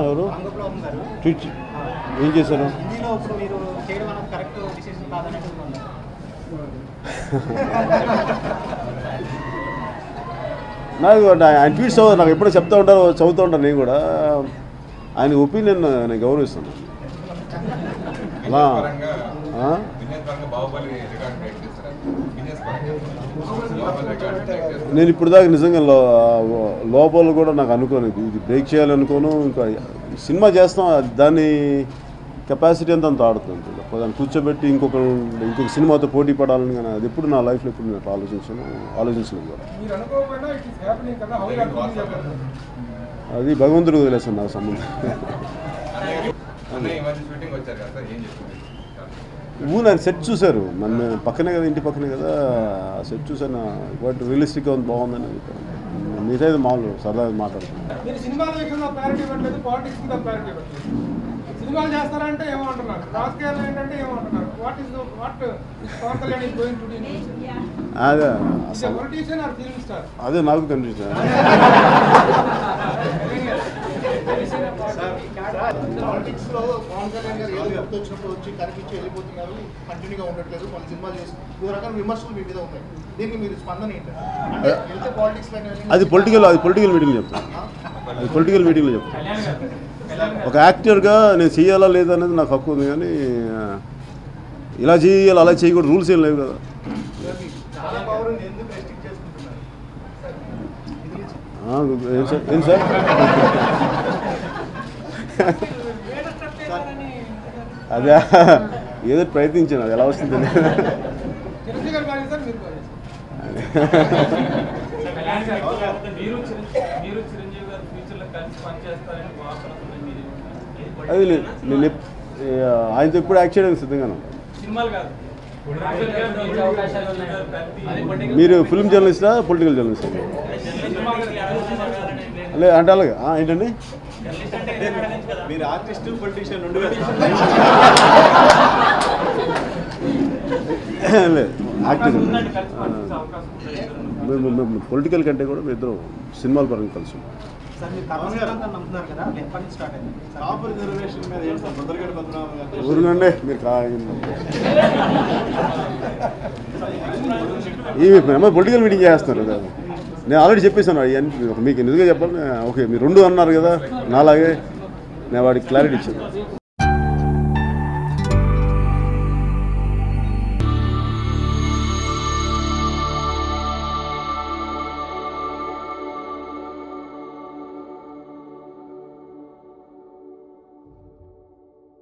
ఎవరు ట్వీట్ ఏం చేశారు? నాకు ఆయన ట్వీట్స్ నాకు ఎప్పుడో చెప్తూ ఉంటారు, చదువుతూ ఉంటాను. నేను కూడా ఆయన ఒపీనియన్ నేను గౌరవిస్తాను. అలా నేను ఇప్పుడు దాకా నిజంగా లోపల కూడా నాకు అనుకోను ఇది బ్రేక్ చేయాలనుకోను. ఇంకా సినిమా చేస్తాం, దాన్ని కెపాసిటీ అంతా అంత ఆడుతుంది. దాన్ని కూర్చోబెట్టి ఇంకొక సినిమాతో పోటీ పడాలని కానీ అది ఎప్పుడు నా లైఫ్లో ఎప్పుడు నేను ఆలోచించలేదు కూడా. అది భగవంతుడు వదిలేస్తాను నాకు సంబంధం. ఊరు ఆయన సెట్ చూశారు, మన పక్కనే కదా, ఇంటి పక్కనే కదా, ఆ సెట్ చూసాను. వాటి రియలిస్టిక్గా ఉంది, బాగుందని చెప్పాను. మిగతా మామూలు సరదాగా మాట్లాడుతున్నాను. సినిమాలు చేస్తారంటే ఏమంటున్నారు, రాజకీయాలు ఏంటంటే ఏమంటున్నారు, అదే నాకు కన్ఫ్యూజన్. పాలిటిక్స్లో పవన్ కళ్యాణ్ గారు ఏదో చెప్తూ వచ్చినప్పుడు వచ్చి కనిపించి వెళ్ళిపోతున్నారు, కంటిన్యూగా ఉండట్లేదు, వాళ్ళు సినిమాలు చేసి ఈ రకమైన విమర్శలు మీ మీద ఉన్నాయి. దీనికి మీరు స్పందన ఏంటంటే అది పొలిటికల్ మీటింగ్లో చెప్తాను. అది పొలిటికల్ మీటింగ్లో చెప్తాను. ఒక యాక్టర్గా నేను చేయాలా లేదా అనేది నాకు హక్కు ఉంది, కానీ ఇలా చేయాలి అలా చేయకూడదు రూల్స్ ఏం లేవు కదా. ఏం సార్ అదే ఏదో ప్రయత్నించాను, అది ఎలా వస్తుంది అది నేను ఆయనతో ఎప్పుడు యాక్ట్ చేయడానికి సిద్ధంగానే ఉన్నాను. మీరు ఫిల్మ్ జర్నలిస్టా పొలిటికల్ జర్నలిస్టా? లేదు అంటే అలాగే ఏంటండి మీరు ఆర్టిస్ట్ పొలిటీషియన్ లేదు యాక్టింగ్. మేము పొలిటికల్ కంటే కూడా మేము ఇద్దరు సినిమాల పరంగా కలిసి ఊరునండి. మీరు పొలిటికల్ మీటింగ్ చేస్తున్నారు కదా, నేను ఆల్రెడీ చెప్పేసాను. మీకు నిజంగా చెప్పాలి. ఓకే మీరు రెండు అన్నారు కదా, నాలాగే నేను వాడికి క్లారిటీ ఇచ్చాను.